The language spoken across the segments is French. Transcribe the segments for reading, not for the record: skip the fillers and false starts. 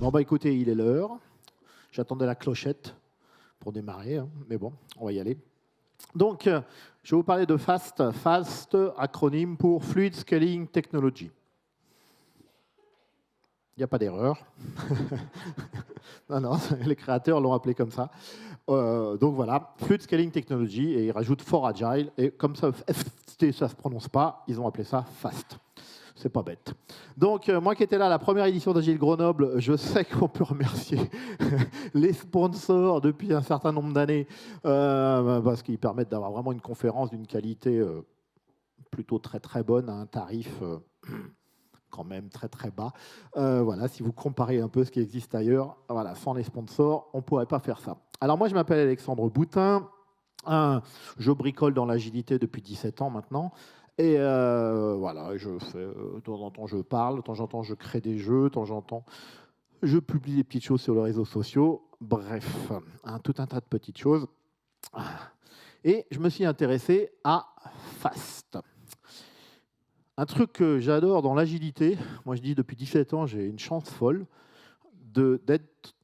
Bon, bah écoutez, il est l'heure. J'attendais la clochette pour démarrer, hein, mais bon, on va y aller. Donc, je vais vous parler de FAST. FAST, acronyme pour Fluid Scaling Technology. Il n'y a pas d'erreur. Non, les créateurs l'ont appelé comme ça. Donc voilà, Fluid Scaling Technology, et ils rajoutent For Agile. Et comme ça, FT, ça ne se prononce pas, ils ont appelé ça FAST. C'est pas bête. Donc, moi qui étais là à la première édition d'Agile Grenoble, je sais qu'on peut remercier les sponsors depuis un certain nombre d'années parce qu'ils permettent d'avoir vraiment une conférence d'une qualité plutôt très très bonne à un tarif quand même très très bas. Voilà, si vous comparez un peu ce qui existe ailleurs, voilà, sans les sponsors, on ne pourrait pas faire ça. Alors moi, je m'appelle Alexandre Boutin. Je bricole dans l'agilité depuis 17 ans maintenant. Et voilà, je fais, de temps en temps je parle, de temps en temps je crée des jeux, de temps en temps je publie des petites choses sur les réseaux sociaux. Bref, tout un tas de petites choses. Et je me suis intéressé à FAST. Un truc que j'adore dans l'agilité, moi je dis depuis 17 ans, j'ai une chance folle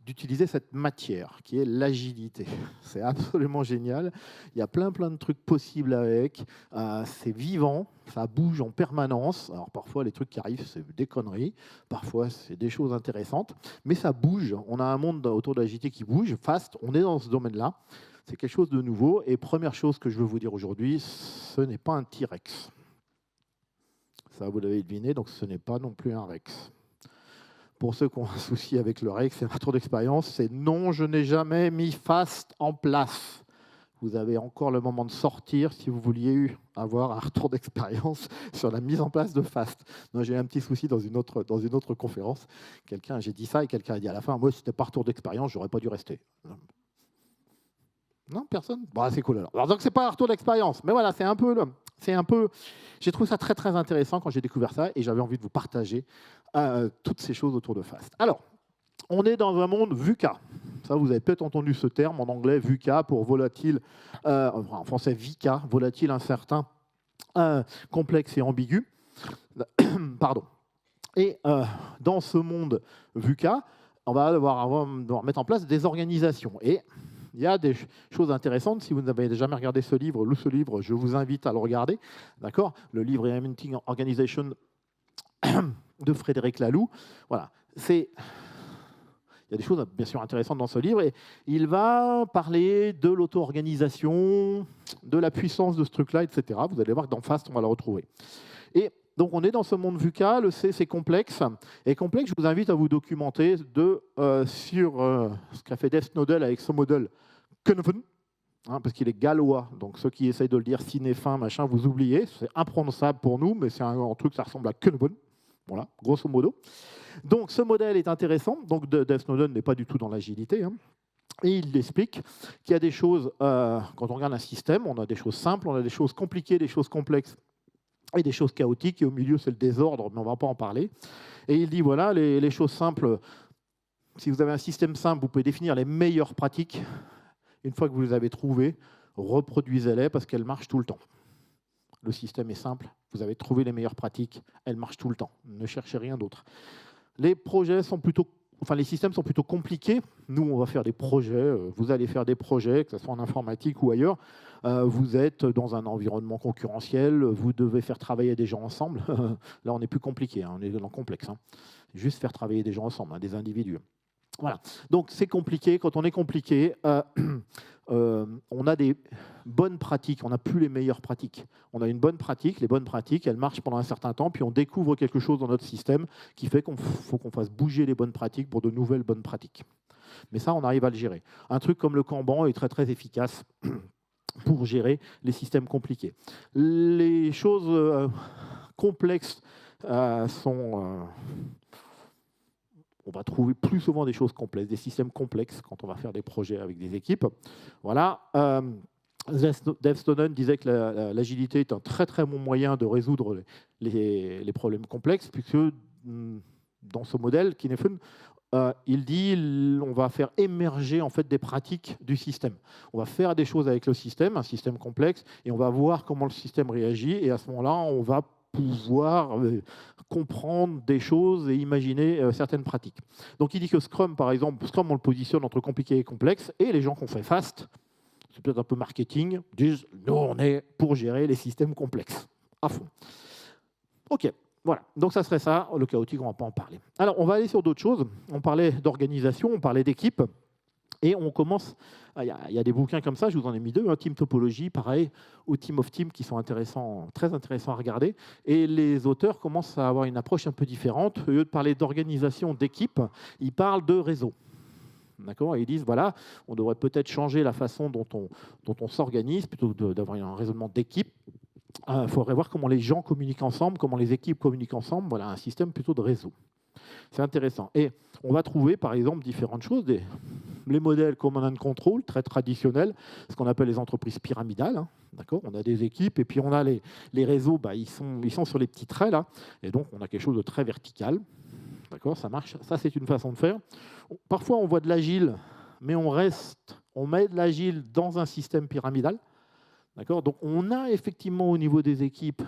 d'utiliser cette matière qui est l'agilité. C'est absolument génial. Il y a plein de trucs possibles avec. C'est vivant, ça bouge en permanence. Alors parfois les trucs qui arrivent, c'est des conneries. Parfois c'est des choses intéressantes. Mais ça bouge. On a un monde autour de l'agilité qui bouge. FAST, on est dans ce domaine-là. C'est quelque chose de nouveau. Et première chose que je veux vous dire aujourd'hui, ce n'est pas un T-Rex. Ça, vous l'avez deviné, donc ce n'est pas non plus un Rex. Pour ceux qui ont un souci avec le Rex, c'est un retour d'expérience, c'est non, je n'ai jamais mis FAST en place. Vous avez encore le moment de sortir si vous vouliez avoir un retour d'expérience sur la mise en place de FAST. J'ai eu un petit souci dans une autre conférence. J'ai dit ça et quelqu'un a dit à la fin, moi, si ce n'était pas retour d'expérience, je n'aurais pas dû rester. Non, personne. Bon, c'est cool alors. Donc c'est pas un retour d'expérience, mais voilà, c'est un peu. J'ai trouvé ça très très intéressant quand j'ai découvert ça et j'avais envie de vous partager toutes ces choses autour de FAST. Alors, on est dans un monde VUCA. Ça, vous avez peut-être entendu ce terme en anglais, VUCA pour volatile, en français VICA, volatile, incertain, complexe et ambigu. Pardon. Et dans ce monde VUCA, on va devoir mettre en place des organisations. Et il y a des choses intéressantes. Si vous n'avez jamais regardé ce livre, je vous invite à le regarder. D'accord ? Le livre Reinventing Organization de Frédéric Laloux. Voilà. Il y a des choses bien sûr intéressantes dans ce livre. Et il va parler de l'auto-organisation, de la puissance de ce truc-là, etc. Vous allez voir que dans FAST, on va le retrouver. Et donc, on est dans ce monde VUCA. Le C, c'est complexe. Et complexe, je vous invite à vous documenter sur ce qu'a fait Dev Snowden avec son modèle Cynefin, parce qu'il est gallois. Donc, ceux qui essayent de le dire cinéfin, machin, vous oubliez. C'est imprononçable pour nous, mais c'est un truc, ça ressemble à Cynefin. Voilà, grosso modo. Donc, ce modèle est intéressant. Donc, Dev Snowden n'est pas du tout dans l'agilité. Et il explique qu'il y a des choses, quand on regarde un système, on a des choses simples, on a des choses compliquées, des choses complexes et des choses chaotiques, et au milieu, c'est le désordre, mais on ne va pas en parler. Et il dit, voilà, les choses simples, si vous avez un système simple, vous pouvez définir les meilleures pratiques. Une fois que vous les avez trouvées, reproduisez-les parce qu'elles marchent tout le temps. Le système est simple, vous avez trouvé les meilleures pratiques, elles marchent tout le temps. Ne cherchez rien d'autre. Les systèmes sont plutôt compliqués. Nous, on va faire des projets. Vous allez faire des projets, que ce soit en informatique ou ailleurs. Vous êtes dans un environnement concurrentiel. Vous devez faire travailler des gens ensemble. Là, on est plus compliqué. On est dans le complexe. Juste faire travailler des gens ensemble, des individus. Voilà. Donc, c'est compliqué. Quand on est compliqué, on a des bonnes pratiques. On n'a plus les meilleures pratiques. On a une bonne pratique. Les bonnes pratiques, elles marchent pendant un certain temps. Puis, on découvre quelque chose dans notre système qui fait qu'il faut qu'on fasse bouger les bonnes pratiques pour de nouvelles bonnes pratiques. Mais ça, on arrive à le gérer. Un truc comme le Kanban est très, très efficace pour gérer les systèmes compliqués. Les choses complexes sont... on va trouver plus souvent des choses complexes, des systèmes complexes quand on va faire des projets avec des équipes. Voilà. Dev Snowden disait que l'agilité est un très très bon moyen de résoudre les problèmes complexes, puisque dans ce modèle, Cynefin, il dit on va faire émerger en fait des pratiques du système. On va faire des choses avec le système, un système complexe, et on va voir comment le système réagit, et à ce moment-là, on va pouvoir comprendre des choses et imaginer certaines pratiques. Donc il dit que Scrum, par exemple, Scrum on le positionne entre compliqué et complexe, et les gens qui ont fait Fast, c'est peut-être un peu marketing, disent nous on est pour gérer les systèmes complexes, à fond. Ok, voilà, donc ça serait ça, le chaotique, on ne va pas en parler. Alors on va aller sur d'autres choses, on parlait d'organisation, on parlait d'équipe. Et on commence, il y a des bouquins comme ça, je vous en ai mis deux, hein, Team Topology, pareil, ou Team of Team, qui sont intéressants, très intéressants à regarder. Et les auteurs commencent à avoir une approche un peu différente. Au lieu de parler d'organisation d'équipe, ils parlent de réseau. D'accord ? Ils disent, voilà, on devrait peut-être changer la façon dont on s'organise, plutôt que d'avoir un raisonnement d'équipe. Il faudrait voir comment les gens communiquent ensemble, comment les équipes communiquent ensemble. Voilà, un système plutôt de réseau. C'est intéressant. Et on va trouver, par exemple, différentes choses. Les modèles command and control, très traditionnels, ce qu'on appelle les entreprises pyramidales. Hein, d'accord ? On a des équipes et puis on a les réseaux, ils sont sur les petits traits, là. Et donc, on a quelque chose de très vertical. D'accord ? Ça marche. Ça, c'est une façon de faire. Parfois, on voit de l'agile, mais on met de l'agile dans un système pyramidal. D'accord ? Donc, on a effectivement, au niveau des équipes,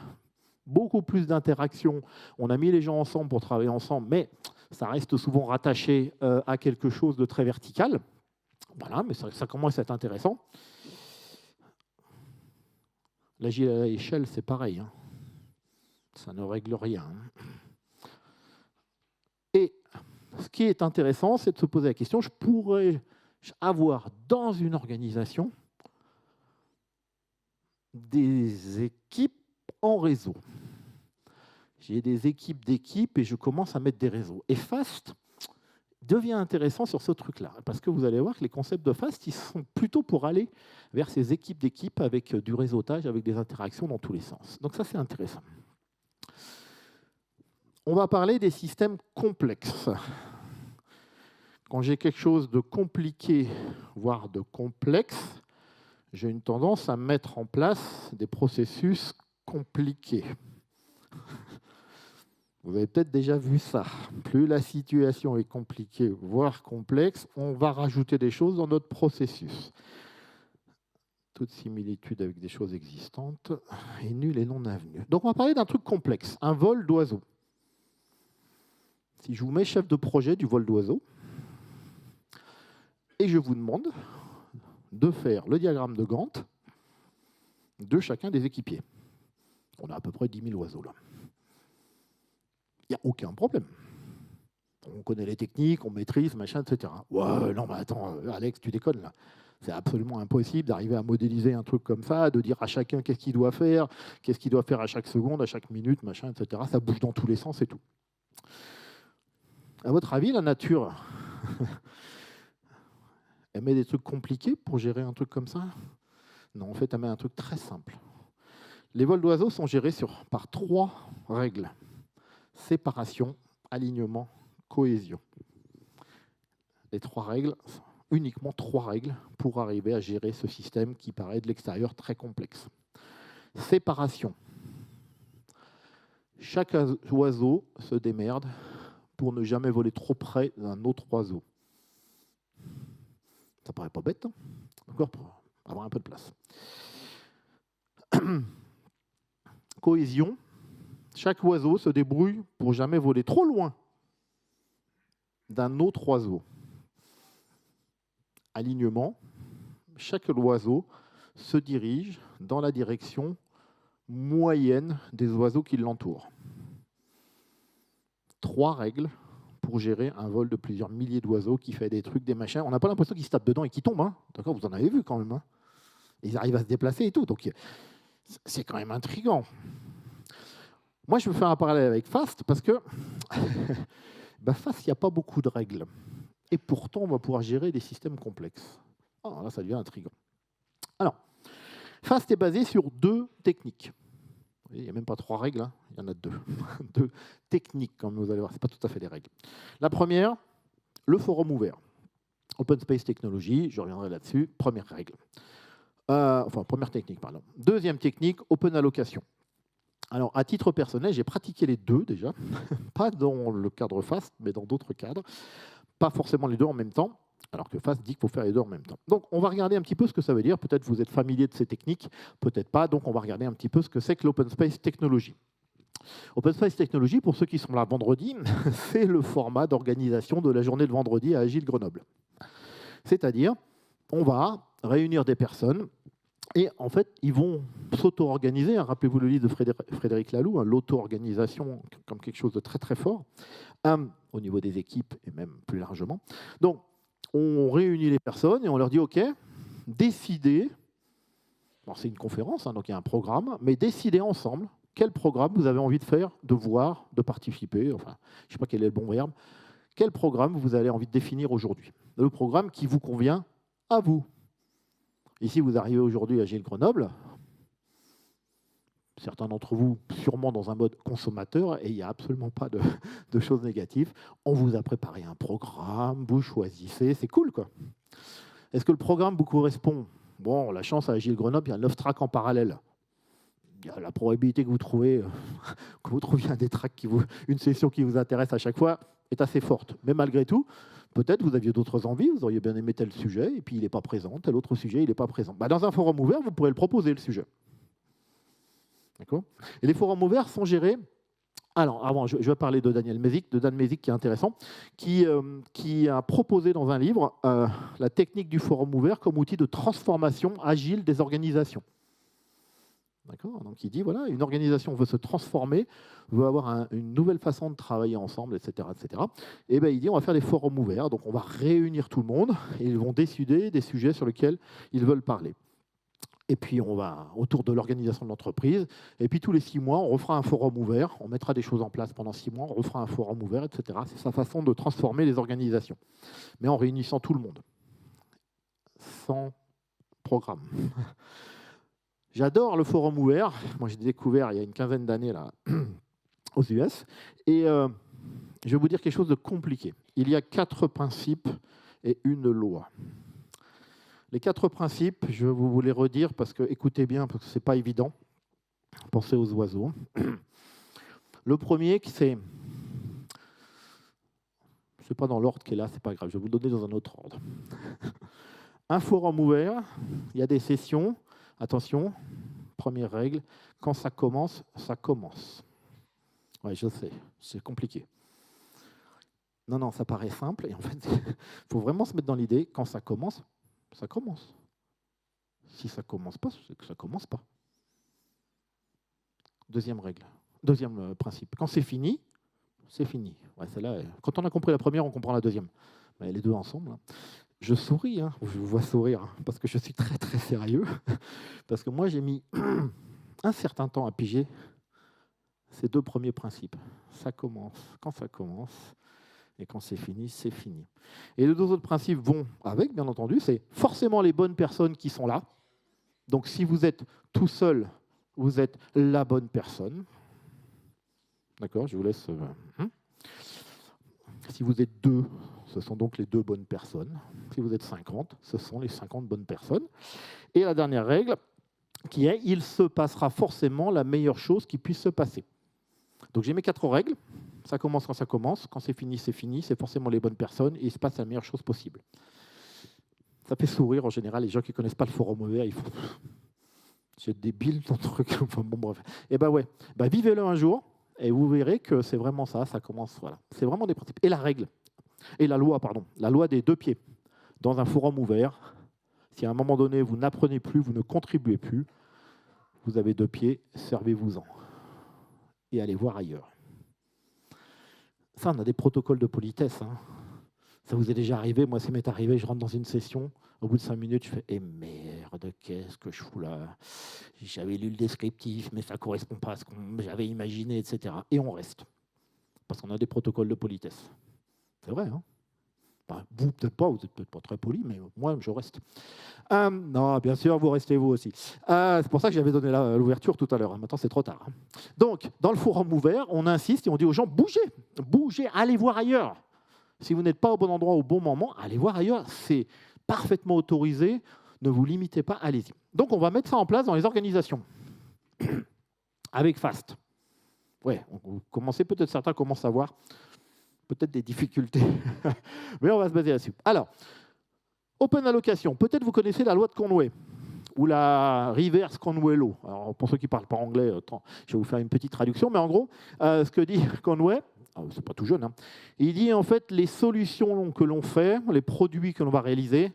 beaucoup plus d'interactions. On a mis les gens ensemble pour travailler ensemble, mais ça reste souvent rattaché à quelque chose de très vertical. Voilà, mais ça commence à être intéressant. L'agile à l'échelle, c'est pareil. Hein. Ça ne règle rien. Et ce qui est intéressant, c'est de se poser la question, je pourrais avoir dans une organisation des équipes en réseau. J'ai des équipes d'équipes et je commence à mettre des réseaux. Et Fast devient intéressant sur ce truc-là, parce que vous allez voir que les concepts de Fast, ils sont plutôt pour aller vers ces équipes d'équipes avec du réseautage, avec des interactions dans tous les sens. Donc ça, c'est intéressant. On va parler des systèmes complexes. Quand j'ai quelque chose de compliqué, voire de complexe, j'ai une tendance à mettre en place des processus compliqués. Vous avez peut-être déjà vu ça. Plus la situation est compliquée, voire complexe, on va rajouter des choses dans notre processus. Toute similitude avec des choses existantes est nulle et non avenue. Donc on va parler d'un truc complexe, un vol d'oiseau. Si je vous mets chef de projet du vol d'oiseau, et je vous demande de faire le diagramme de Gantt de chacun des équipiers. On a à peu près 10 000 oiseaux là. Il n'y a aucun problème. On connaît les techniques, on maîtrise, machin, etc. Ouais, non, mais attends, Alex, tu déconnes là. C'est absolument impossible d'arriver à modéliser un truc comme ça, de dire à chacun qu'est-ce qu'il doit faire à chaque seconde, à chaque minute, machin, etc. Ça bouge dans tous les sens et tout. À votre avis, la nature, elle met des trucs compliqués pour gérer un truc comme ça? Non, en fait, elle met un truc très simple. Les vols d'oiseaux sont gérés par 3 règles. Séparation, alignement, cohésion. Les 3 règles, uniquement 3 règles pour arriver à gérer ce système qui paraît de l'extérieur très complexe. Séparation. Chaque oiseau se démerde pour ne jamais voler trop près d'un autre oiseau. Ça paraît pas bête, hein? Encore pour avoir un peu de place. Cohésion. Chaque oiseau se débrouille pour jamais voler trop loin d'un autre oiseau. Alignement. Chaque oiseau se dirige dans la direction moyenne des oiseaux qui l'entourent. 3 règles pour gérer un vol de plusieurs milliers d'oiseaux qui fait des trucs, des machins. On n'a pas l'impression qu'ils se tapent dedans et qu'ils tombent. Hein. D'accord, vous en avez vu quand même. Hein. Ils arrivent à se déplacer et tout. Donc c'est quand même intriguant. Moi, je veux faire un parallèle avec Fast parce que Fast, il n'y a pas beaucoup de règles. Et pourtant, on va pouvoir gérer des systèmes complexes. Oh, là, ça devient intriguant. Alors, Fast est basé sur 2 techniques. Il n'y a même pas 3 règles, hein. Il y en a 2. 2 techniques, comme vous allez voir. Ce n'est pas tout à fait des règles. La première, le forum ouvert. Open Space Technology, je reviendrai là-dessus. Première règle. Première technique, pardon. Deuxième technique, Open Allocation. Alors, à titre personnel, j'ai pratiqué les 2 déjà, pas dans le cadre Fast, mais dans d'autres cadres. Pas forcément les 2 en même temps, alors que Fast dit qu'il faut faire les 2 en même temps. Donc, on va regarder un petit peu ce que ça veut dire. Peut-être vous êtes familier de ces techniques, peut-être pas. Donc, on va regarder un petit peu ce que c'est que l'Open Space Technology. Open Space Technology, pour ceux qui sont là vendredi, c'est le format d'organisation de la journée de vendredi à Agile Grenoble. C'est-à-dire, on va réunir des personnes et en fait, ils vont s'auto-organiser. Rappelez-vous le livre de Frédéric Laloux, l'auto-organisation comme quelque chose de très très fort, au niveau des équipes et même plus largement. Donc, on réunit les personnes et on leur dit, OK, décidez, c'est une conférence, donc il y a un programme, mais décidez ensemble quel programme vous avez envie de faire, de voir, de participer, enfin, je ne sais pas quel est le bon verbe, quel programme vous avez envie de définir aujourd'hui. Le programme qui vous convient à vous. Ici, vous arrivez aujourd'hui à Agile Grenoble, certains d'entre vous sûrement dans un mode consommateur, et il n'y a absolument pas de choses négatives. On vous a préparé un programme, vous choisissez, c'est cool, quoi. Est-ce que le programme vous correspond? Bon, la chance à Agile Grenoble, il y a 9 tracks en parallèle. Il y a la probabilité que vous trouviez un des tracks, une session qui vous intéresse à chaque fois, est assez forte. Mais malgré tout, peut-être vous aviez d'autres envies, vous auriez bien aimé tel sujet, et puis il n'est pas présent, tel autre sujet, il n'est pas présent. Dans un forum ouvert, vous pourrez le proposer, le sujet. D'accord ? Et les forums ouverts sont gérés. Alors, avant, je vais parler de Dan Mesic, qui est intéressant, qui a proposé dans un livre la technique du forum ouvert comme outil de transformation agile des organisations. D'accord ? Donc il dit, voilà, une organisation veut se transformer, veut avoir une nouvelle façon de travailler ensemble, etc. etc. Et bien il dit, on va faire des forums ouverts, donc on va réunir tout le monde, et ils vont décider des sujets sur lesquels ils veulent parler. Et puis on va autour de l'organisation de l'entreprise, et puis tous les 6 mois, on refera un forum ouvert, on mettra des choses en place pendant 6 mois, on refera un forum ouvert, etc. C'est sa façon de transformer les organisations, mais en réunissant tout le monde, sans programme. J'adore le forum ouvert. Moi, j'ai découvert il y a une quinzaine d'années là, aux US. Et je vais vous dire quelque chose de compliqué. Il y a 4 principes et une loi. Les 4 principes, je vais vous les redire parce que, écoutez bien, parce que ce n'est pas évident. Pensez aux oiseaux. Le premier, c'est pas dans l'ordre qui est là, c'est pas grave. Je vais vous le donner dans un autre ordre. Un forum ouvert, il y a des sessions. Attention, première règle, quand ça commence, ça commence. Oui, je sais, c'est compliqué. Non, ça paraît simple, et en fait, il faut vraiment se mettre dans l'idée, quand ça commence, ça commence. Si ça ne commence pas, c'est que ça ne commence pas. Deuxième règle, deuxième principe, quand c'est fini, c'est fini. Ouais, celle-là, quand on a compris la première, on comprend la deuxième. Mais les deux ensemble, hein. Je souris, je vous vois sourire, parce que je suis très très sérieux, parce que moi j'ai mis un certain temps à piger ces 2 premiers principes. Ça commence quand ça commence, et quand c'est fini, c'est fini. Et les 2 autres principes vont avec, bien entendu, c'est forcément les bonnes personnes qui sont là. Donc si vous êtes tout seul, vous êtes la bonne personne. D'accord, je vous laisse... Si vous êtes 2, ce sont donc les 2 bonnes personnes. Si vous êtes 50, ce sont les 50 bonnes personnes. Et la dernière règle, qui est, il se passera forcément la meilleure chose qui puisse se passer. Donc j'ai mes 4 règles. Ça commence, quand c'est fini, c'est forcément les bonnes personnes, et il se passe la meilleure chose possible. Ça fait sourire en général, les gens qui ne connaissent pas le forum ouvert, ils font... C'est débile ton truc. Enfin, bon, bref. Et ouais, vivez-le un jour, et vous verrez que c'est vraiment ça commence, voilà. C'est vraiment des principes. Et la règle, et la loi des 2 pieds. Dans un forum ouvert, si à un moment donné, vous n'apprenez plus, vous ne contribuez plus, vous avez 2 pieds, servez-vous-en. Et allez voir ailleurs. Ça, on a des protocoles de politesse. Ça vous est déjà arrivé, moi ça m'est arrivé, je rentre dans une session, au bout de 5 minutes, je fais « Eh merde, qu'est-ce que je fous là? J'avais lu le descriptif, mais ça ne correspond pas à ce que j'avais imaginé, etc. » Et on reste. Parce qu'on a des protocoles de politesse. C'est vrai, hein? Vous, peut-être pas, vous n'êtes peut-être pas très poli, mais moi, je reste. Non, bien sûr, vous restez vous aussi. C'est pour ça que j'avais donné l'ouverture tout à l'heure. Maintenant, c'est trop tard. Donc, dans le forum ouvert, on insiste et on dit aux gens, bougez, allez voir ailleurs. Si vous n'êtes pas au bon endroit au bon moment, allez voir ailleurs. C'est parfaitement autorisé. Ne vous limitez pas, allez-y. Donc, on va mettre ça en place dans les organisations. Avec FAST. Ouais, vous commencez, peut-être certains commencent à voir peut-être des difficultés. Mais on va se baser là-dessus. Alors, Open Allocation. Peut-être vous connaissez la loi de Conway. ou la reverse Conway Law. Alors, pour ceux qui ne parlent pas anglais, je vais vous faire une petite traduction, mais en gros, ce que dit Conway, c'est pas tout jeune, hein, il dit en fait les solutions que l'on fait, les produits que l'on va réaliser,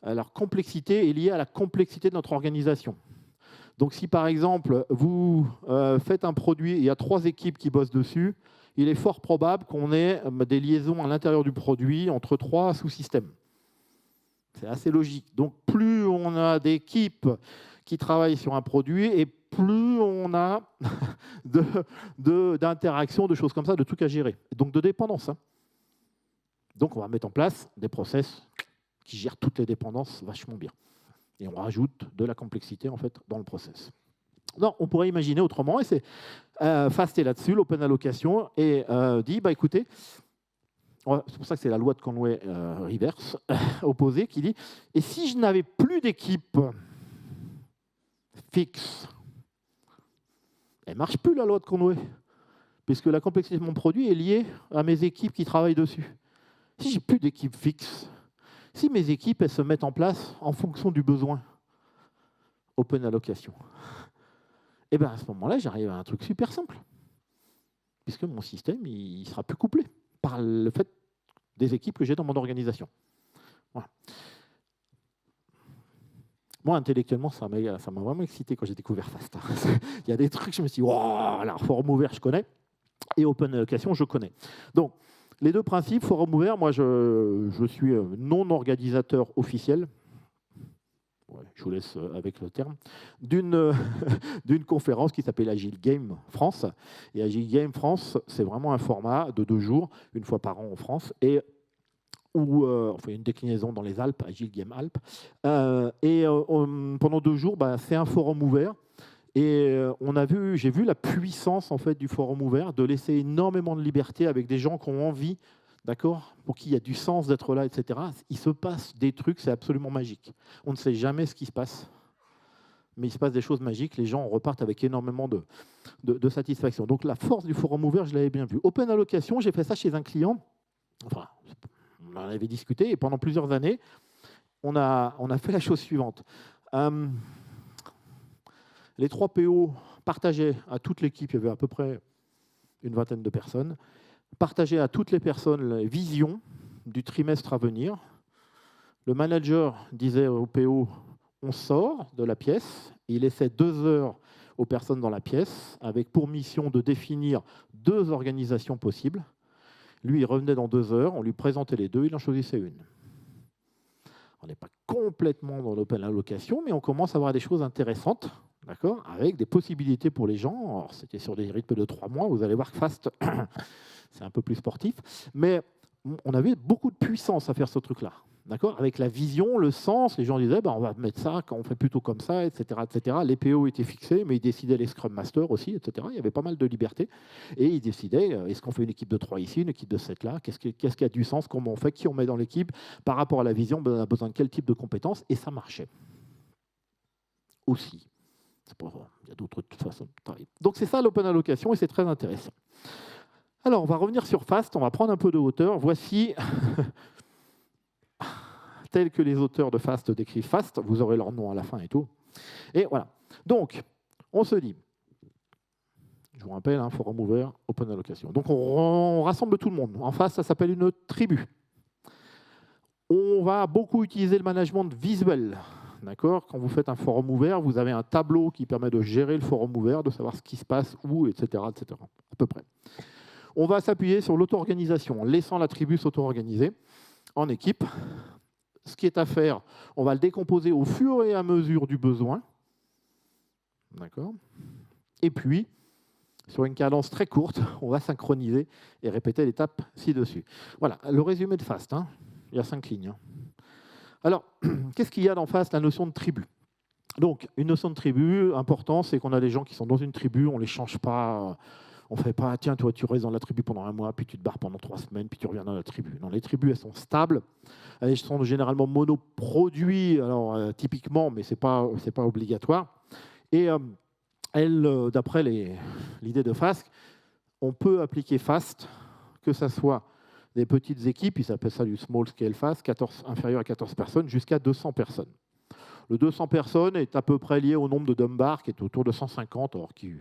leur complexité est liée à la complexité de notre organisation. Donc si par exemple, vous faites un produit et il y a 3 équipes qui bossent dessus, il est fort probable qu'on ait des liaisons à l'intérieur du produit entre 3 sous-systèmes. C'est assez logique. Donc, plus on a d'équipes qui travaillent sur un produit et plus on a d'interactions, de choses comme ça, de trucs à gérer. Donc, de dépendance. Hein. Donc, on va mettre en place des process qui gèrent toutes les dépendances vachement bien. Et on rajoute de la complexité, en fait, dans le process. Non, on pourrait imaginer autrement, et c'est Fast est là-dessus, l'open allocation, et dit, bah, écoutez, c'est pour ça que c'est la loi de Conway reverse, opposée, qui dit « Et si je n'avais plus d'équipe fixe ?» Elle ne marche plus, la loi de Conway, puisque la complexité de mon produit est liée à mes équipes qui travaillent dessus. Si j'ai plus d'équipe fixe, si mes équipes elles se mettent en place en fonction du besoin, open allocation, et bien à ce moment-là, j'arrive à un truc super simple, puisque mon système il sera plus couplé par le fait des équipes que j'ai dans mon organisation. Voilà. Moi, intellectuellement, ça m'a vraiment excité quand j'ai découvert Fast. Il y a des trucs, je me suis dit, wow, alors forum ouvert, je connais, et open allocation, je connais. Donc, les 2 principes, forum ouvert, moi, je suis non organisateur officiel, ouais, je vous laisse avec le terme, d'une conférence qui s'appelle Agile Game France. Et Agile Game France, c'est vraiment un format de 2 jours, une fois par an en France, et où on fait une déclinaison dans les Alpes, Agile Game Alpes. Pendant 2 jours, bah, c'est un forum ouvert. Et j'ai vu la puissance en fait, du forum ouvert, de laisser énormément de liberté avec des gens qui ont envie, d'accord, pour qui il y a du sens d'être là, etc. Il se passe des trucs, c'est absolument magique. On ne sait jamais ce qui se passe, mais il se passe des choses magiques. Les gens repartent avec énormément de satisfaction. Donc la force du forum ouvert, je l'avais bien vu. Open allocation, j'ai fait ça chez un client. Enfin, on en avait discuté et pendant plusieurs années, on a fait la chose suivante. Les 3 PO partageaient à toute l'équipe, il y avait à peu près une vingtaine de personnes, partageaient à toutes les personnes la vision du trimestre à venir. Le manager disait au PO, on sort de la pièce, il laissait 2 heures aux personnes dans la pièce, avec pour mission de définir 2 organisations possibles. Lui, il revenait dans 2 heures, on lui présentait les 2, il en choisissait une. On n'est pas complètement dans l'open allocation, mais on commence à avoir des choses intéressantes, d'accord, avec des possibilités pour les gens. C'était sur des rythmes de 3 mois, vous allez voir que Fast, c'est un peu plus sportif, mais on avait beaucoup de puissance à faire ce truc-là. D'accord, avec la vision, le sens, les gens disaient bah, on va mettre ça, quand on fait plutôt comme ça, etc., etc. Les PO étaient fixés, mais ils décidaient les Scrum Masters aussi, etc. Il y avait pas mal de liberté. Et ils décidaient est-ce qu'on fait une équipe de 3 ici, une équipe de 7 là, qu'est-ce qui a du sens, comment on fait, qui on met dans l'équipe, par rapport à la vision, on a besoin de quel type de compétences, et ça marchait. Aussi. Il y a d'autres façons de travailler. Donc c'est ça l'open allocation, et c'est très intéressant. Alors on va revenir sur Fast, on va prendre un peu de hauteur. Voici. Tels que les auteurs de Fast décrivent Fast, vous aurez leur nom à la fin et tout. Et voilà. Donc, on se dit, je vous rappelle, un forum ouvert, open allocation. Donc, on rassemble tout le monde. En face, ça s'appelle une tribu. On va beaucoup utiliser le management visuel. D'accord ? Quand vous faites un forum ouvert, vous avez un tableau qui permet de gérer le forum ouvert, de savoir ce qui se passe, où, etc., etc. À peu près. On va s'appuyer sur l'auto-organisation, en laissant la tribu s'auto-organiser en équipe. Ce qui est à faire, on va le décomposer au fur et à mesure du besoin. D'accord ? Et puis, sur une cadence très courte, on va synchroniser et répéter l'étape ci-dessus. Voilà, le résumé de Fast. Hein. Il y a 5 lignes. Alors, qu'est-ce qu'il y a dans Fast ? La notion de tribu. Donc, une notion de tribu, important, c'est qu'on a des gens qui sont dans une tribu, on ne les change pas. On ne fait pas, tiens, toi, tu restes dans la tribu pendant 1 mois, puis tu te barres pendant 3 semaines, puis tu reviens dans la tribu. Non, les tribus, elles sont stables. Elles sont généralement monoproduits, alors typiquement, mais ce n'est pas obligatoire. Et d'après l'idée de Fast, on peut appliquer Fast, que ce soit des petites équipes, ils appellent ça du small scale Fast, inférieur à 14 personnes, jusqu'à 200 personnes. Le 200 personnes est à peu près lié au nombre de Dunbar, qui est autour de 150, alors qui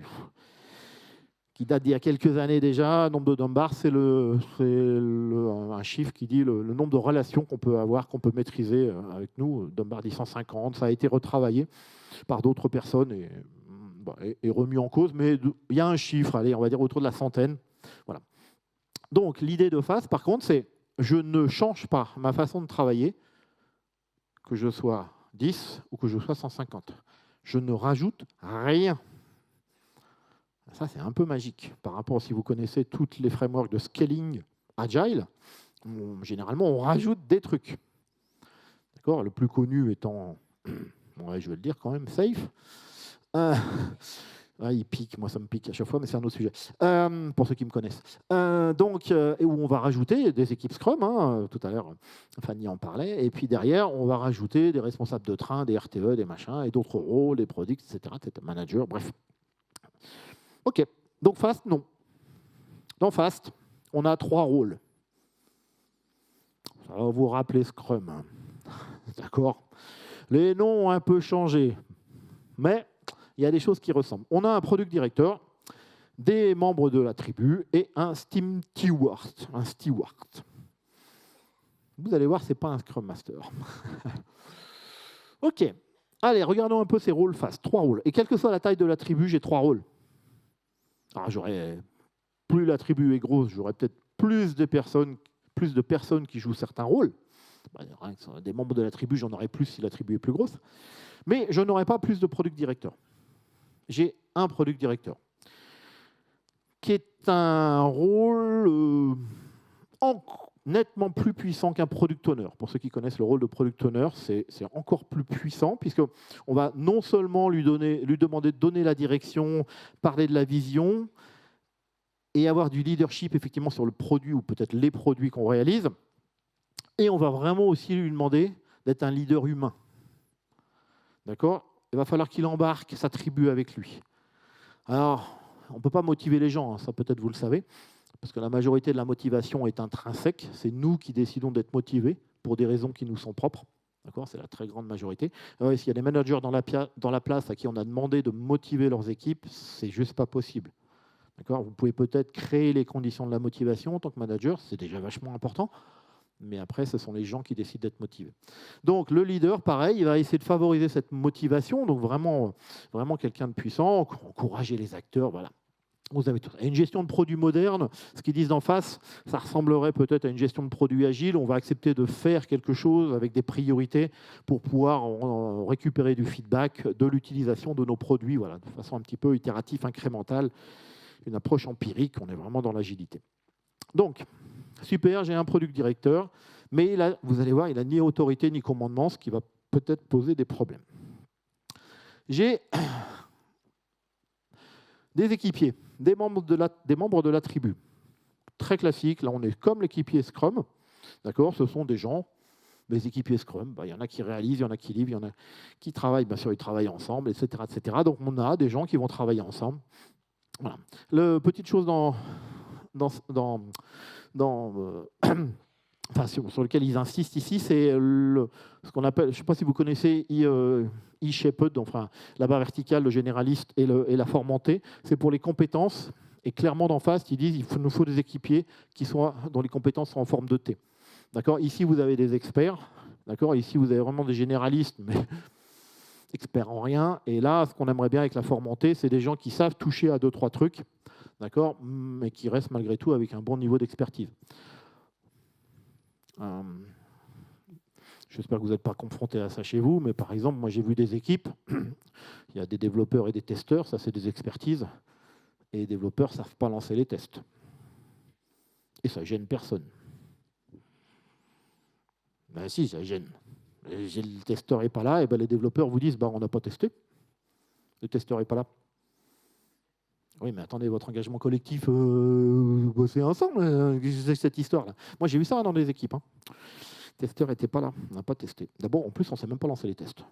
date d'il y a quelques années déjà. Le nombre de Dunbar, c'est un chiffre qui dit le nombre de relations qu'on peut avoir, qu'on peut maîtriser avec nous. Dunbar dit 150, ça a été retravaillé par d'autres personnes et remis en cause, mais il y a un chiffre, allez, on va dire autour de la centaine. Voilà. Donc l'idée de FAST, par contre, c'est je ne change pas ma façon de travailler, que je sois 10 ou que je sois 150. Je ne rajoute rien. Ça, c'est un peu magique par rapport à si vous connaissez toutes les frameworks de scaling agile. Généralement, on rajoute des trucs. D'accord ? Le plus connu étant, ouais, je vais le dire quand même, Safe. Il pique, moi ça me pique à chaque fois, mais c'est un autre sujet. Pour ceux qui me connaissent. Et où on va rajouter des équipes Scrum, tout à l'heure Fanny en parlait, et puis derrière on va rajouter des responsables de train, des RTE, des machins, et d'autres rôles, des products, etc., managers, bref. Ok, donc Fast, non. Dans Fast, on a 3 rôles. Ça va vous rappeler Scrum. D'accord ? Les noms ont un peu changé, mais il y a des choses qui ressemblent. On a un product director, des membres de la tribu et un steward. Vous allez voir, ce n'est pas un Scrum Master. Ok, allez, regardons un peu ces rôles Fast. 3 rôles. Et quelle que soit la taille de la tribu, j'ai 3 rôles. Alors, plus la tribu est grosse, j'aurai peut-être plus de personnes qui jouent certains rôles. Des membres de la tribu, j'en aurai plus si la tribu est plus grosse. Mais je n'aurai pas plus de product director. J'ai un product director, qui est un rôle nettement plus puissant qu'un product owner. Pour ceux qui connaissent le rôle de product owner, c'est encore plus puissant, puisqu'on va non seulement lui demander de donner la direction, parler de la vision, et avoir du leadership effectivement sur le produit ou peut-être les produits qu'on réalise, et on va vraiment aussi lui demander d'être un leader humain. D'accord ? Il va falloir qu'il embarque sa tribu avec lui. Alors, on ne peut pas motiver les gens, ça peut-être vous le savez, parce que la majorité de la motivation est intrinsèque. C'est nous qui décidons d'être motivés pour des raisons qui nous sont propres. D'accord ? C'est la très grande majorité. S'il y a des managers dans la place à qui on a demandé de motiver leurs équipes, c'est juste pas possible. D'accord ? Vous pouvez peut-être créer les conditions de la motivation en tant que manager, c'est déjà vachement important. Mais après, ce sont les gens qui décident d'être motivés. Donc, le leader, pareil, il va essayer de favoriser cette motivation. Donc, vraiment quelqu'un de puissant, encourager les acteurs, voilà. Vous avez tout. Et une gestion de produits moderne, ce qu'ils disent d'en face, ça ressemblerait peut-être à une gestion de produits agile. On va accepter de faire quelque chose avec des priorités pour pouvoir récupérer du feedback de l'utilisation de nos produits, voilà, de façon un petit peu itérative, incrémentale, une approche empirique. On est vraiment dans l'agilité. Donc, super, j'ai un product directeur, mais vous allez voir, il n'a ni autorité ni commandement, ce qui va peut-être poser des problèmes. J'ai des équipiers, des membres de la tribu. Très classique, là on est comme l'équipier Scrum, d'accord ? Ce sont des gens, des équipiers Scrum, il y en a qui réalisent, il y en a qui livrent, il y en a qui travaillent, bien sûr ils travaillent ensemble, etc., etc. Donc on a des gens qui vont travailler ensemble. Voilà. Petite chose sur lequel ils insistent ici, c'est ce qu'on appelle, je ne sais pas si vous connaissez E-Shaped, enfin la barre verticale, le généraliste et la formentée, c'est pour les compétences. Et clairement, d'en face, ils disent qu'il nous faut des équipiers dont les compétences sont en forme de T. D'accord ? Ici, vous avez des experts. D'accord ? Ici, vous avez vraiment des généralistes, mais experts en rien. Et là, ce qu'on aimerait bien avec la formentée, c'est des gens qui savent toucher à 2-3 trucs, d'accord, mais qui restent malgré tout avec un bon niveau d'expertise. J'espère que vous n'êtes pas confrontés à ça chez vous, mais par exemple, moi j'ai vu des équipes, il y a des développeurs et des testeurs, ça c'est des expertises, et les développeurs ne savent pas lancer les tests. Et ça gêne personne. Ben si, ça gêne. Le testeur n'est pas là, et ben les développeurs vous disent on n'a pas testé. Le testeur n'est pas là. Oui, mais attendez, votre engagement collectif, bosser ensemble, c'est cette histoire-là. Moi, j'ai vu ça dans des équipes. Le testeur n'était pas là, on n'a pas testé. D'abord, en plus, on ne sait même pas lancer les tests.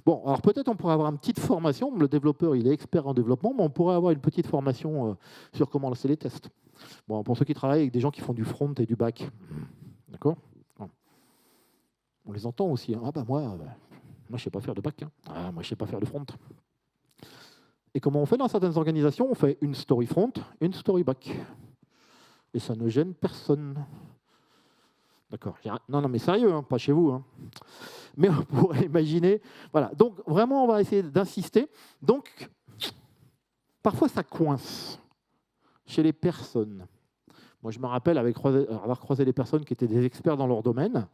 Bon, alors peut-être on pourrait avoir une petite formation. Le développeur, il est expert en développement, mais on pourrait avoir une petite formation sur comment lancer les tests. Bon, pour ceux qui travaillent avec des gens qui font du front et du back. D'accord ? On les entend aussi. Moi... Moi, je ne sais pas faire de back. Hein. Ah, moi, je ne sais pas faire de front. Et comment on fait dans certaines organisations? On fait une story front, une story back. Et ça ne gêne personne. D'accord. Non, non, mais sérieux, hein, pas chez vous. Hein. Mais on pourrait imaginer. Voilà. Donc, vraiment, on va essayer d'insister. Donc, parfois, ça coince chez les personnes. Moi, je me rappelle avoir croisé des personnes qui étaient des experts dans leur domaine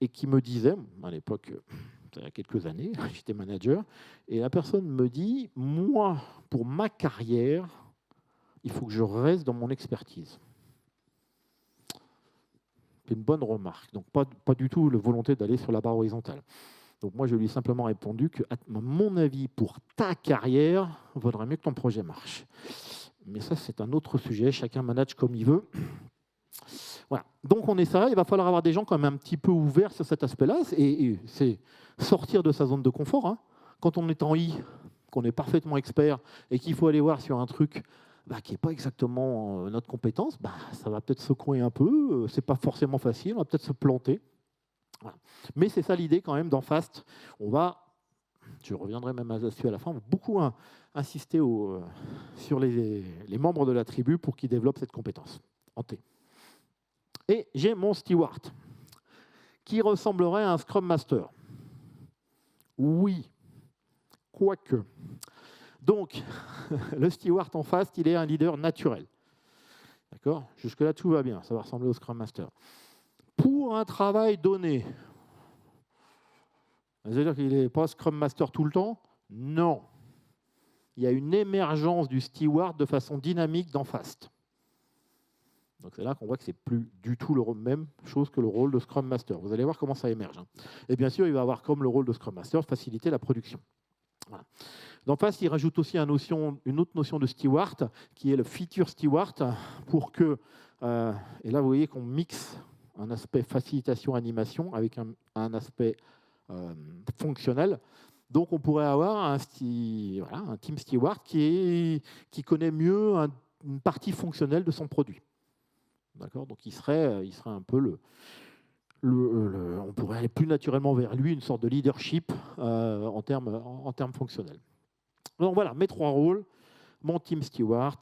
et qui me disaient, à l'époque, il y a quelques années, j'étais manager, et la personne me dit, moi, pour ma carrière, il faut que je reste dans mon expertise. C'est une bonne remarque. Donc, pas du tout la volonté d'aller sur la barre horizontale. Donc, moi, je lui ai simplement répondu que, à mon avis, pour ta carrière, il vaudrait mieux que ton projet marche. Mais ça, c'est un autre sujet. Chacun manage comme il veut. Voilà. Donc, on est ça. Il va falloir avoir des gens quand même un petit peu ouverts sur cet aspect-là. Et c'est sortir de sa zone de confort. Hein. Quand on est en I, qu'on est parfaitement expert et qu'il faut aller voir sur un truc qui n'est pas exactement notre compétence, ça va peut-être secouer un peu. Ce n'est pas forcément facile. On va peut-être se planter. Voilà. Mais c'est ça l'idée quand même dans FAST. Je reviendrai même là-dessus à la fin, on va beaucoup insister sur les membres de la tribu pour qu'ils développent cette compétence en T. Et j'ai mon steward qui ressemblerait à un Scrum Master. Oui, quoique. Donc, le steward en FAST, il est un leader naturel. D'accord ? Jusque-là, tout va bien, ça va ressembler au Scrum Master. Pour un travail donné, vous allez dire qu'il n'est pas Scrum Master tout le temps? Non. Il y a une émergence du steward de façon dynamique dans FAST. Donc c'est là qu'on voit que ce n'est plus du tout la même chose que le rôle de Scrum Master. Vous allez voir comment ça émerge. Hein. Et bien sûr, il va avoir comme le rôle de Scrum Master faciliter la production. Voilà. Dans FAST, il rajoute aussi une autre notion de steward, qui est le feature steward, pour que, et là vous voyez qu'on mixe un aspect facilitation-animation avec un aspect fonctionnel. Donc on pourrait avoir un team steward qui connaît mieux une partie fonctionnelle de son produit. D'accord ? Donc il serait un peu on pourrait aller plus naturellement vers lui, une sorte de leadership en termes fonctionnels. Donc voilà, mes 3 rôles, mon team steward,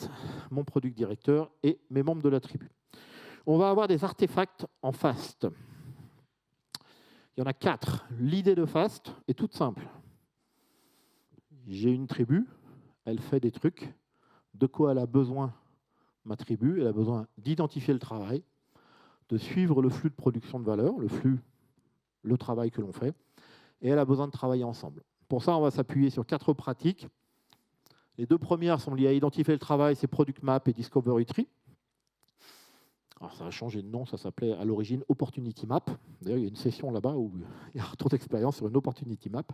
mon product directeur et mes membres de la tribu. On va avoir des artefacts en FAST. Il y en a 4. L'idée de FAST est toute simple. J'ai une tribu, elle fait des trucs. De quoi elle a besoin, ma tribu? Elle a besoin d'identifier le travail, de suivre le flux de production de valeur, le travail que l'on fait, et elle a besoin de travailler ensemble. Pour ça, on va s'appuyer sur 4 pratiques. Les 2 premières sont liées à identifier le travail, c'est Product Map et Discovery Tree. Alors ça a changé de nom, ça s'appelait à l'origine Opportunity Map. D'ailleurs, il y a une session là-bas où il y a un retour d'expérience sur une Opportunity Map.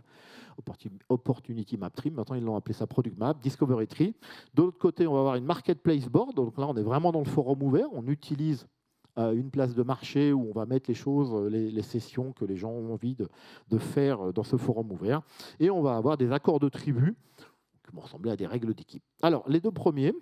Opportunity Map Tree, maintenant ils l'ont appelé ça Product Map, Discovery Tree. De l'autre côté, on va avoir une Marketplace Board. Donc là, on est vraiment dans le forum ouvert. On utilise une place de marché où on va mettre les choses, les sessions que les gens ont envie de faire dans ce forum ouvert. Et on va avoir des accords de tribu qui vont ressembler à des règles d'équipe. Alors, les 2 premiers,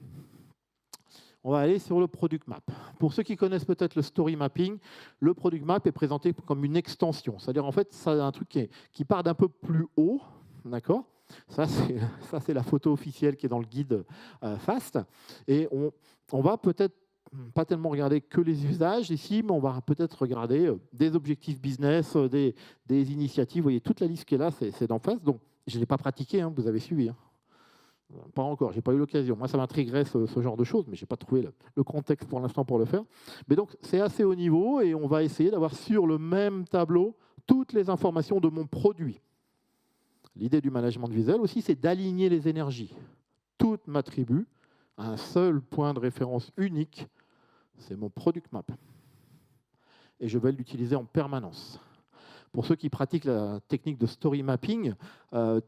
on va aller sur le Product Map. Pour ceux qui connaissent peut-être le Story Mapping, le Product Map est présenté comme une extension. C'est-à-dire, en fait, c'est un truc qui part d'un peu plus haut, d'accord ? Ça, c'est la photo officielle qui est dans le guide FAST. Et on va peut-être pas tellement regarder que les usages ici, mais on va peut-être regarder des objectifs business, des initiatives. Vous voyez, toute la liste qui est là, c'est dans FAST. Donc, je ne l'ai pas pratiqué, hein, vous avez suivi. Hein. Pas encore, je n'ai pas eu l'occasion. Moi, ça m'intriguerait ce genre de choses, mais je n'ai pas trouvé le contexte pour l'instant pour le faire. Mais donc, c'est assez haut niveau et on va essayer d'avoir sur le même tableau toutes les informations de mon produit. L'idée du management visuel aussi, c'est d'aligner les énergies. Toute ma tribu a un seul point de référence unique, c'est mon product map. Et je vais l'utiliser en permanence. Pour ceux qui pratiquent la technique de story mapping,